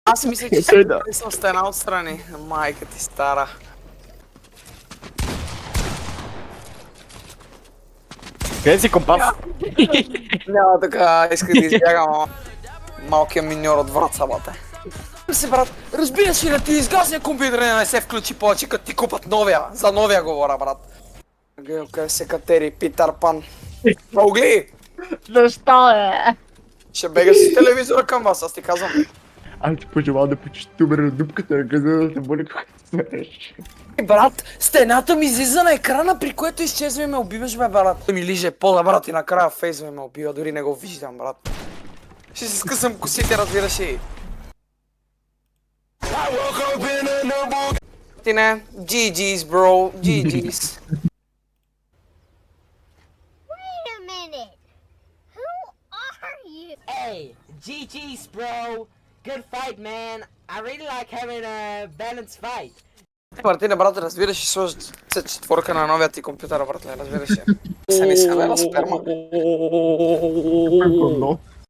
Аз мисля, че ще съм стена отстрани. Майка ти стара. Къде си, компас? Няма така, иска да избягам малкия миньор от Враца, бате. Си, брат, разбираш ли да ти изгасне компютъра, не се включи повече, като ти купат новия. За новия говоря, брат. Гледай, къде се катери, Питър Пан. Маугли! Защо е? Ще бегаш с телевизора към вас, аз ти казвам. Аз ти пожелавам да почиш тубера на дупката, да да се боли когато смееш. Брат, стената ми излиза на екрана, при което изчезва и ме убиваш, бе, брат. Той ми лиже пода, брат, и накрая фейзва и ме убива, дори не го виждам, брат. Ще си скъсам косите, разбираш ли. Ти не, GG's, bro, GG's. Wait a minute. Who are you? Hey, GG's, bro. Good fight, man. I really like having a balanced fight. Мартина, брат, разбираш и сложи четворка на новия ти компютър, брат, разбираш ли. Се не сабела сперма. Кондо.